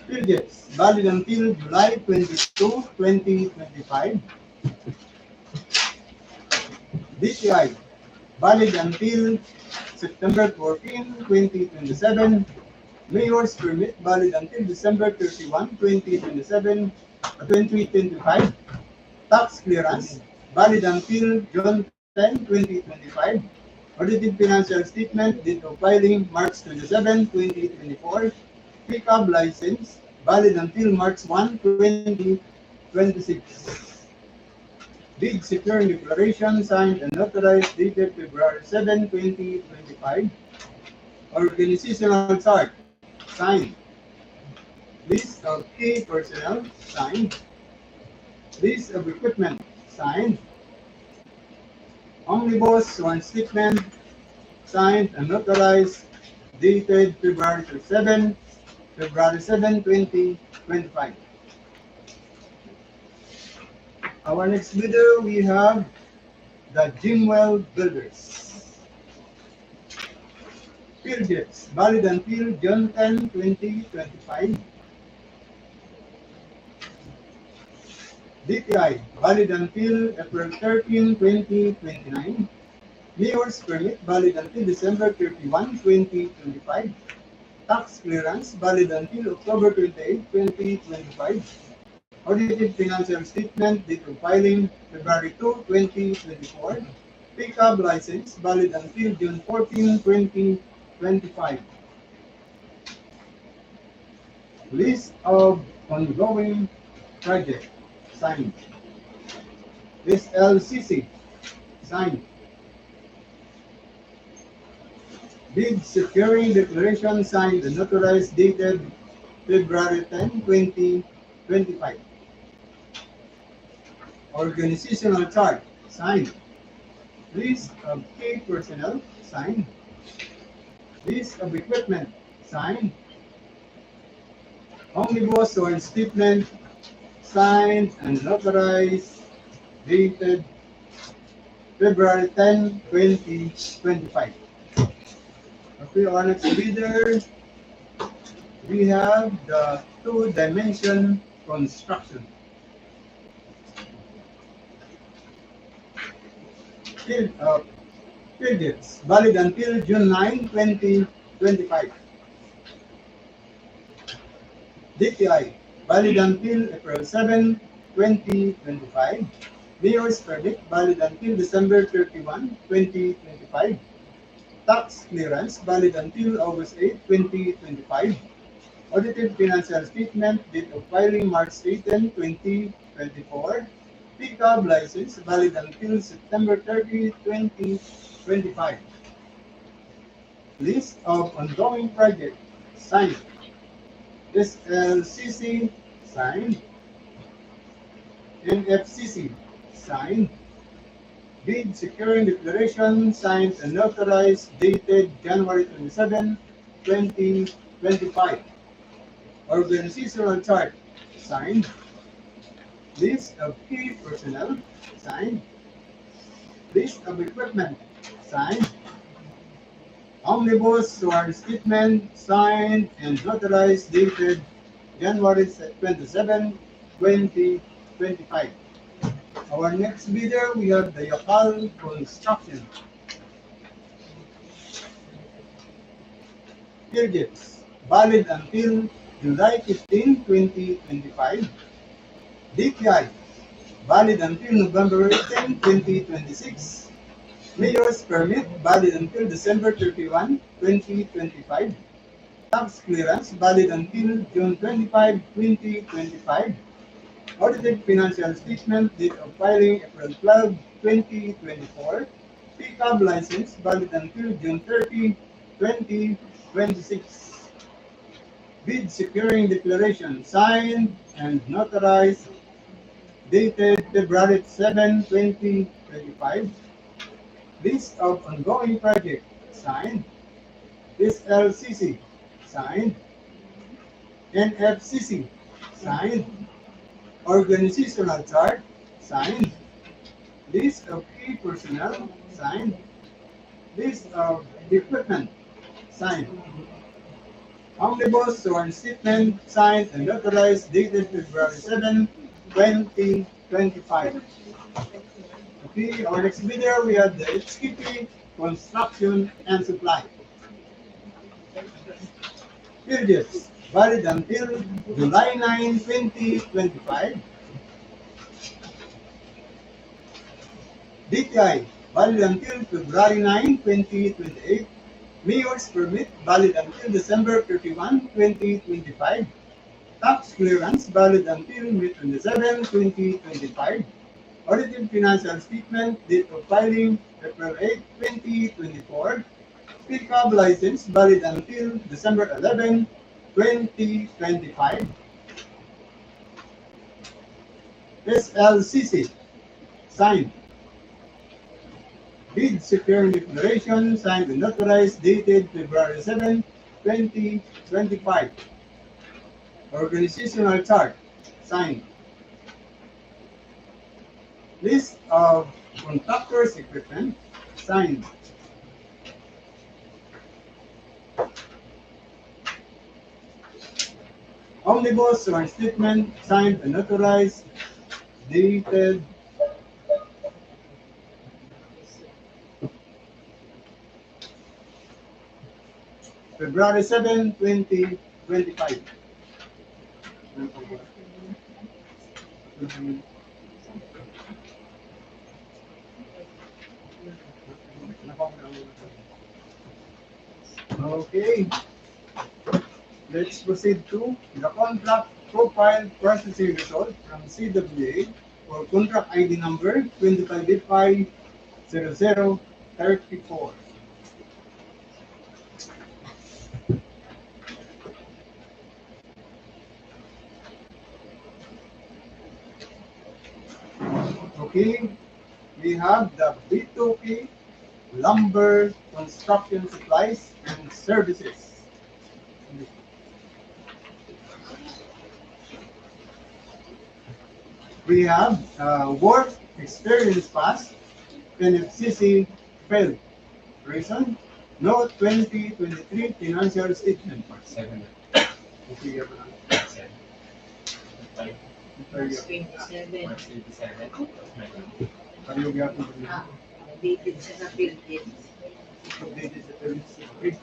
Periods valid until July 22, 2025. DTI valid until September 14, 2027. Mayor's permit valid until December 31, 2027, 2025. Tax clearance valid until June 10, 2025. Audited financial statement date of filing March 27, 2024. Pickup license valid until March 1, 2026. Bid securing declaration signed and notarized dated February 7, 2025. Organizational chart signed. List of key personnel signed. List of equipment signed. Omnibus sworn statement signed and notarized dated February 7, 2025. Our next bidder, we have the Jimwell Builders. Periods valid until June 10, 2025. DTI valid until April 13, 2029. Mayor's permit valid until December 31, 2025. Tax clearance valid until October 28, 2025. Audited financial statement date of filing February 2, 2024. Pickup license valid until June 14, 2025. List of ongoing project signed. SLCC signed. Bid securing declaration signed and notarized dated February 10, 2025. Organizational chart signed. List of key personnel signed. List of equipment signed. Omnibus sworn statement signed and notarized dated February 10, 2025. Okay, our next bidder, we have the two-dimension construction. Periods valid until June 9, 2025. DTI valid until April 7, 2025. Mayor's permit valid until December 31, 2025. Tax clearance valid until August 8, 2025. Audited financial statement date of filing March 18, 2024. Pickup license valid until September 30, 2025. List of ongoing project signed. SLCC signed. NFCC signed. Bid securing declaration signed and notarized dated January 27, 2025. Organizational chart signed. List of key personnel signed. List of equipment signed. Omnibus sworn statement signed and notarized dated January 27, 2025. Our next bidder, we have the Yakal Construction. Periods valid until July 15, 2025. DPI valid until November 18, 2026. Mayor's permit valid until December 31, 2025. Tax clearance valid until June 25, 2025. Audited financial statement date of filing April 12, 2024. Pickup license valid until June 30, 2026. Bid securing declaration signed and notarized dated February 7, 2025. List of ongoing project, signed. SLCC, signed. NFCC, signed. Organizational chart, signed. List of key personnel, signed. List of equipment, signed. Omnibus sworn statement, signed and notarized, dated February 7, 2025. Okay, our next video, we have the HKP construction and supply. Periods valid until July 9, 2025. DTI valid until February 9, 2028. Mayor's permit valid until December 31, 2025. Tax clearance valid until May 27, 2025. Audited financial statement, date of filing April 8, 2024. Pickup license valid until December 11, 2025. SLCC, signed. Bid securing declaration, signed and notarized, dated February 7, 2025. Organizational chart, signed. List of contractors' equipment, signed. Omnibus sworn statement, signed and notarized, dated February 7, 2025. Okay. Let's proceed to the contract profile processing result from CWA for contract ID number 25850034. Okay, we have the B2P lumber construction supplies and services. We have work experience pass, NFCC failed. Reason? No 2023 financial statement. March 7. Okay, March 7. March 27. March 27. Ano gyapon Ah, dated siya sa Philippines. updated sa terms. Okay.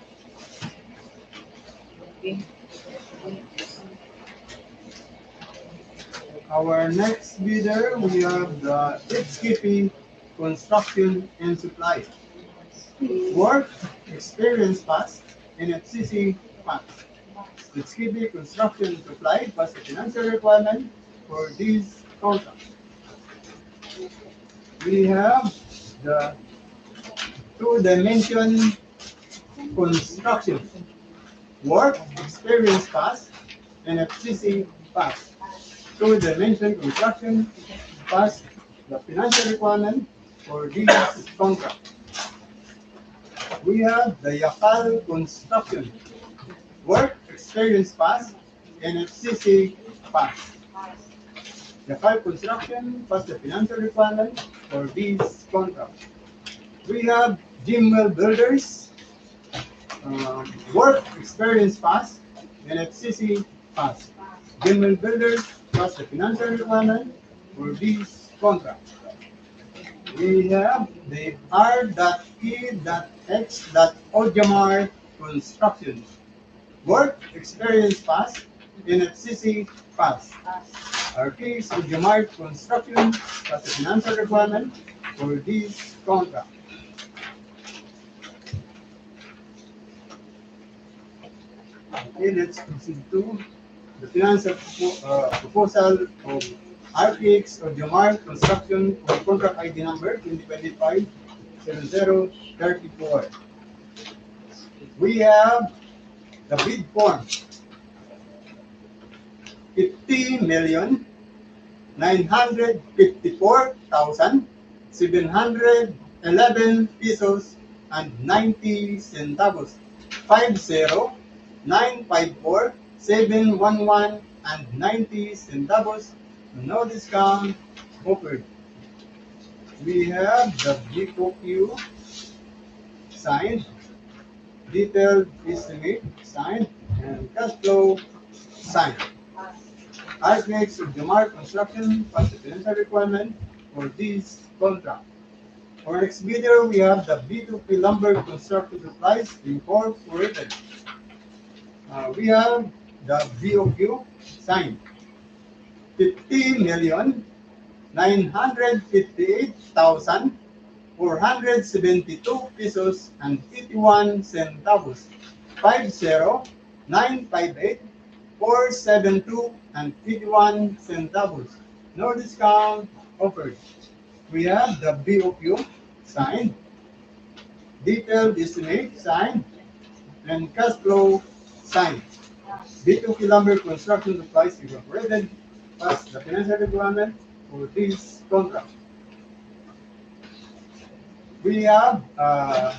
Okay. Our next bidder, we have the HKP construction and supply. Work experience pass, NFCC pass. HKP construction and supply pass the financial requirement for these contracts. We have the two-dimension construction. Work experience pass, NFCC pass. Two-dimension construction pass the financial requirement for these contracts. We have the Yakal construction. Work experience pass, NFCC pass. Yakal construction pass the financial requirement for these contracts. We have Jimwell builders. Work experience pass, NFCC pass. Jimwell builders pass the financial requirement for these contracts. We have the R.E.X.Ojamar construction. Work experience pass, NFCC pass. R.T. Ojamar construction pass the financial requirement for these contracts. Okay, let's proceed to the financial proposal of RPX or Jamar Construction for contract ID number 2025-0034. We have the bid form, 50 million 954,711 pesos and 90 centavos. 50,954,711 and 90 centavos. No discount offered. We have the BOQ signed, detailed estimate signed, and cash flow signed. As makes Jamar Construction was the financial requirement for this contract. For next bidder, we have the B2P Lumber Construction Supplies Incorporated. We have the BOQ signed, 50,958,472 pesos and 51 centavos. 50,958,472 and 51 centavos. No discount offered. We have the BOQ signed, detailed estimate signed, and cash flow signed. B2P Lumber Construction Supplies Incorporated as the financial requirement for this contract. We have our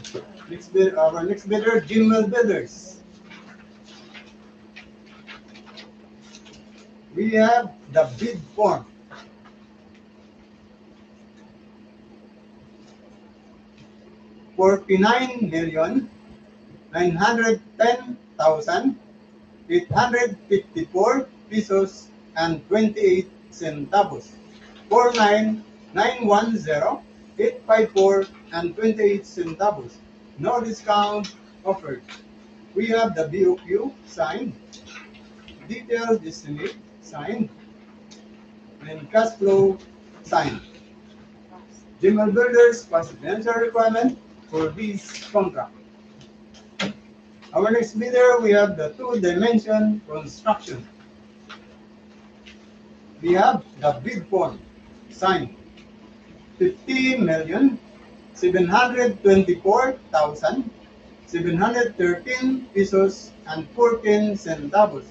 next bidder, Gmail Builders. We have the bid form. $49,910,854 pesos and 28 centavos. 49,910,854 and 28 centavos. No discount offered. We have the BOQ signed, detailed estimate signed, and cash flow signed. Gmail Builders was the financial requirement for this contract. Our next bidder, we have the two-dimension construction. We have the bid form signed, 50,724,713 pesos and 14 centavos.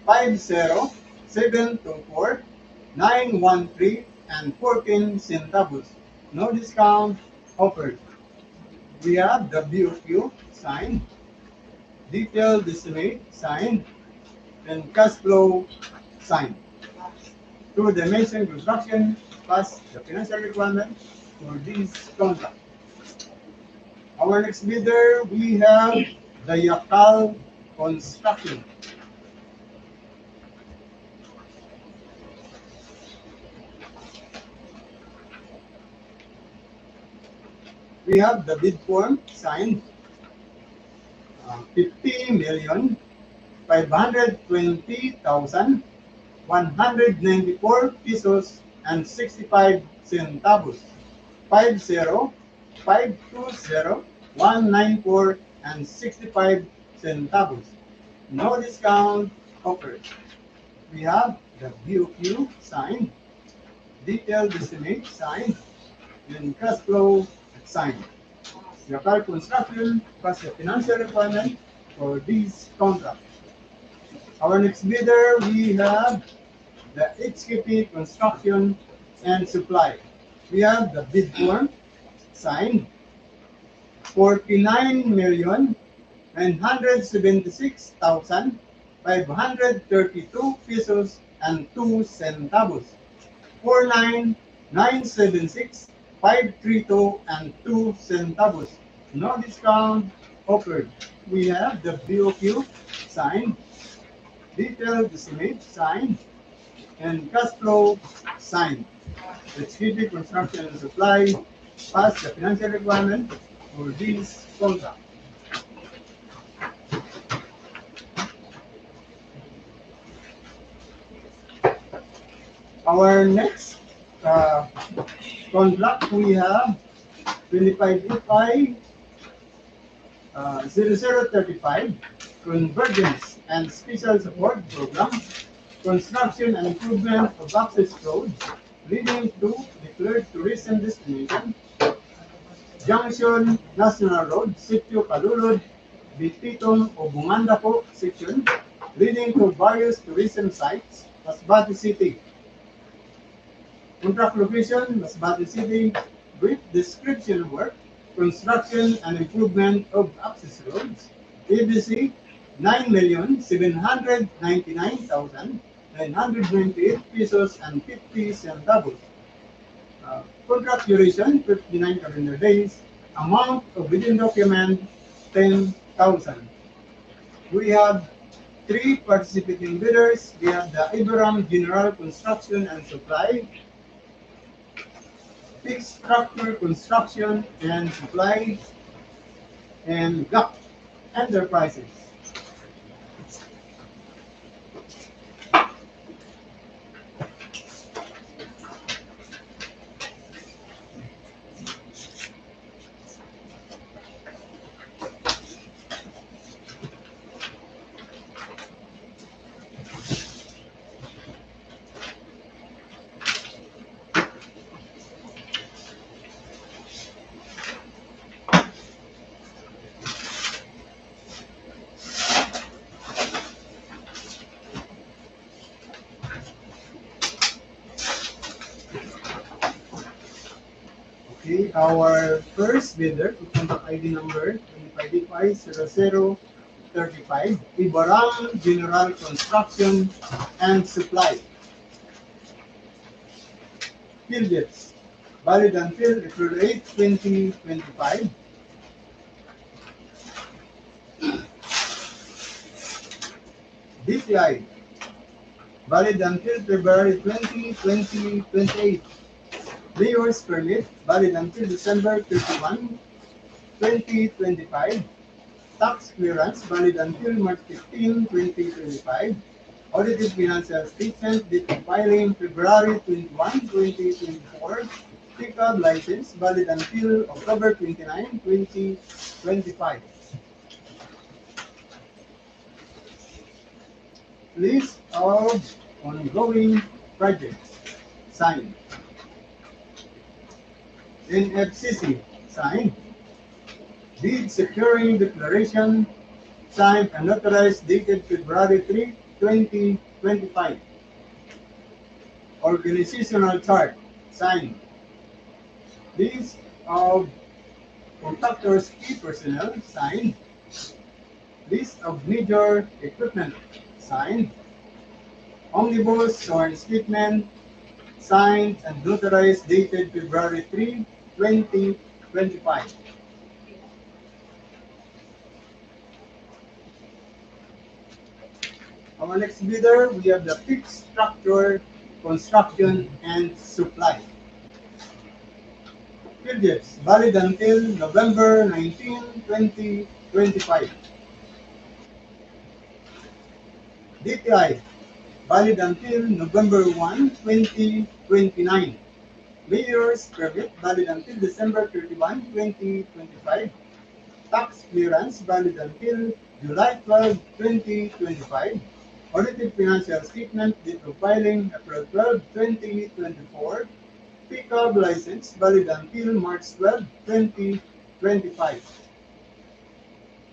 50,724,913 and 14 centavos. No discount offered. We have the BOQ signed, detailed estimate signed, and cash flow signed. Two-dimension construction was the financial requirement for this contract. Our next bidder, we have the Yakal Construction. We have the bid form signed, 50,520,194 pesos and 65 centavos. 50,520,194 and 65 centavos. No discount offered. We have the BOQ signed, detailed estimate signed, and cash flow signed. Yakal Construction was the financial requirement for this contract. Our next bidder, we have the HKP Construction and Supply. We have the bid form signed, 49,976,532 pesos and 2 centavos. 49,976,532 and 2 centavos. No discount offered. We have the BOQ signed, detailed estimate signed, and cash flow signed. The HKP Construction and Supply passed the financial requirement for this contract. Our next contract, we have 25FI 0035 Convergence and Special Support Program, Construction and Improvement of Access Roads leading to declared tourism destination, Junction National Road, Sitio Balud, Bititong o Bunganda po section, leading to various tourism sites, Masbate City. Contract location, Masbate City. Brief description of work, construction and improvement of access roads. ABC, 9,799,998 pesos and 50 centavos. Contract duration, 59 calendar days. Amount of bidding document, 10,000. We have 3 participating bidders. We have the Iberam General Construction and Supply, Fixed Structure Construction and Supply, and GAP Enterprises. Okay, our first bidder, contact ID number 25DY0035, Ibaram General Construction and Supply. Field dates, valid until April 8, 2025. DPI, valid until February 20, 2028. Mayor's permit, valid until December 31, 2025. Tax clearance, valid until March 15, 2025. Audited financial statement, date of filing February 21, 2024. Pickup license, valid until October 29, 2025. List of ongoing projects, signed. NFCC, signed. Deed securing declaration, signed and notarized dated February 3, 2025. Organizational chart, signed. List of contractors key personnel, signed. List of major equipment, signed. Omnibus sworn statement, signed and notarized dated February 3, 2025. Our next bidder, we have the Fixed Structure Construction and Supply. Field dates, valid until November 19, 2025. DPI, valid until November 1, 2029. Mayor's permit, valid until December 31, 2025. Tax clearance, valid until July 12, 2025. Audited financial statement, date of filing April 12, 2024. Pickup license, valid until March 12, 2025.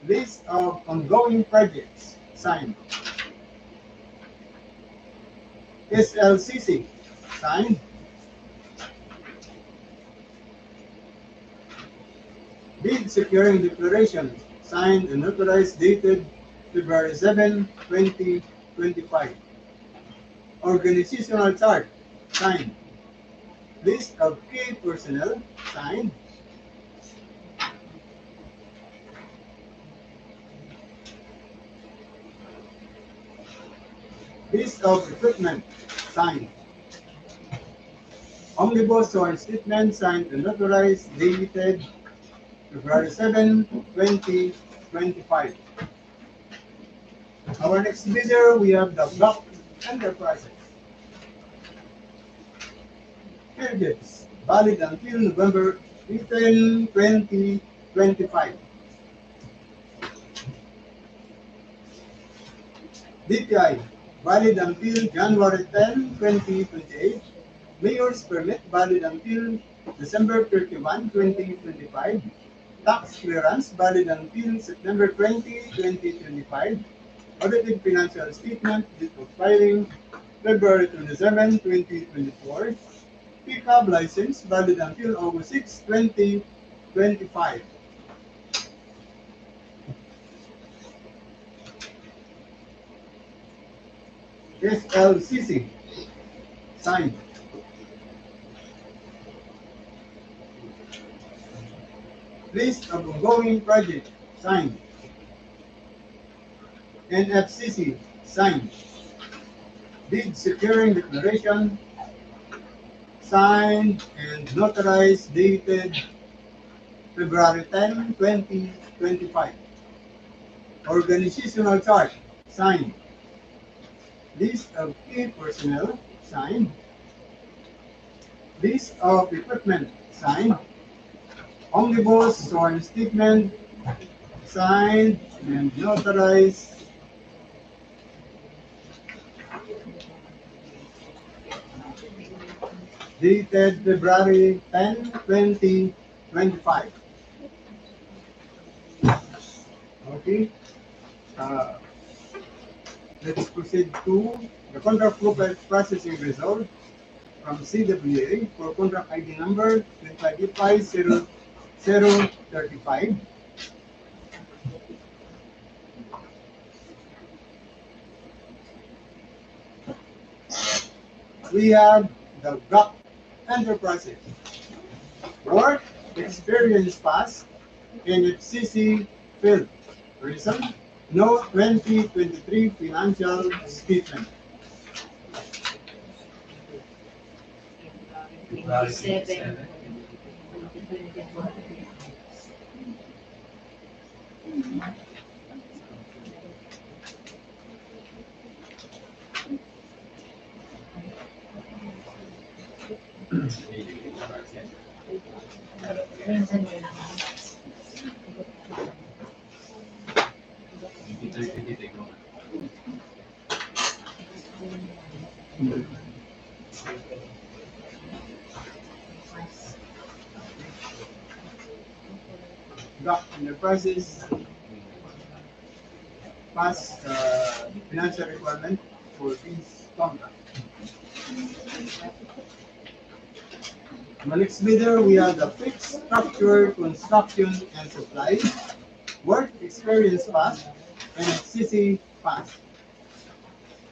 List of ongoing projects, signed. SLCC, signed. Bid securing declaration, signed and notarized dated February 7, 2025. Organizational chart, signed. List of key personnel, signed. List of equipment, signed. Omnibus sworn statement, signed and notarized dated February 7, 2025. Our next bidder, we have the Lagta Enterprises. Field dates, valid until November 10, 2025. DPI, valid until January 10, 2028. Mayor's permit, valid until December 31, 2025. Tax clearance, valid until September 20, 2025. Audited financial statement, date of filing February 27, 2024. pickup license valid until August 6, 2025. SLCC, signed. List of ongoing project, signed. NFCC, signed. Bid securing declaration, signed and notarized, dated February 10, 2025. Organizational chart, signed. List of key personnel, signed. List of equipment, signed. Omnibus sworn statement, signed and notarized. Dated February 10, 2025. Okay. Let's proceed to the contract processing result from CWA for contract ID number 255035. We have the GAP Enterprises. Work experience pass NFCC field. Reason: no 2023 financial statement. 27, 2021. GAP Enterprises pass financial requirement for this contract. The next bidder, we have the fixed structure, construction, and supply. Work experience pass and CC pass.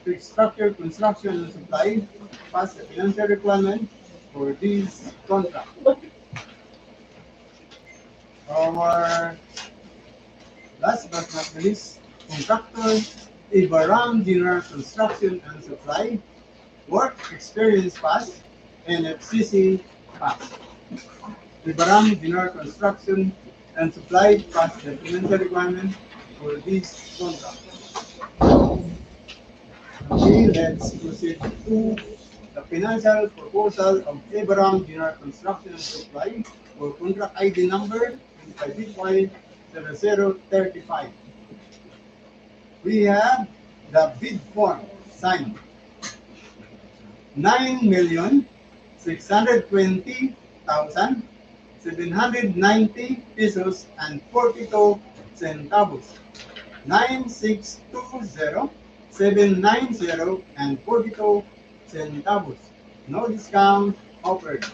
Fixed structure, construction, and supply pass the financial requirement for this contract. Our last but not least, contractor, Ibaram General Construction and Supply. Work experience pass and FCC pass. Ibaram General Construction and Supply pass the financial requirement for this contract. Okay, let's proceed to the financial proposal of Ibaram General Construction and Supply for contract ID number 250035. We have the bid form signed. 9,620,790 pesos and 42 centavos. 9,620,790 and 42 centavos. No discount offered.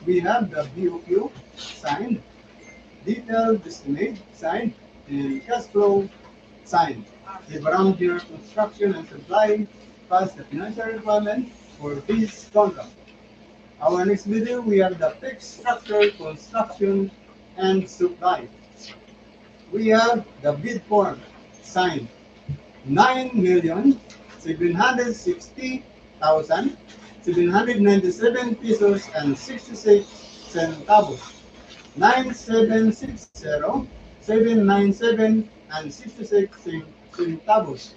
We have the BOQ signed. Detailed estimate signed and cash flow signed. The Ibaram General Construction and Supply pass the financial requirement for this contract. Our next video, we have the fixed structure, construction, and supply. We have the bid form signed. 9,760,797 pesos and 66 centavos. 9,760,797 and 66 centavos.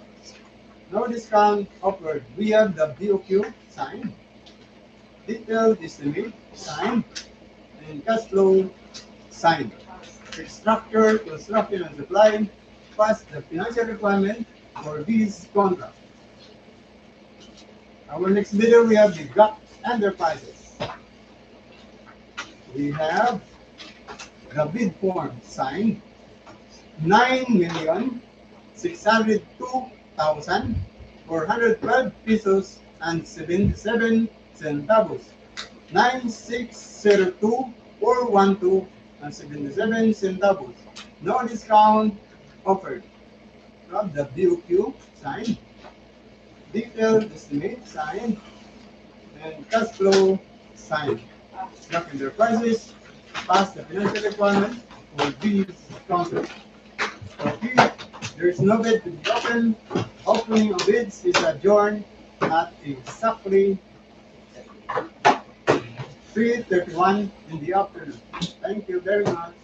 No discount offered. We have the BOQ signed. Detailed estimate signed. And cash flow signed. Structure, construction, and supply pass the financial requirement for this contract. Our next video, we have the GAP Enterprises. We have the bid form signed. 9,602,412 pesos and 77 centavos. 9602412 and 77 centavos. No discount offered. From the BOQ sign, detailed estimate sign, and cash flow sign. Lock in their prices, pass the financial requirement for these counters. Okay, there is no bid to be open. Opening of bids is adjourned at exactly 3:31 in the afternoon. Thank you very much.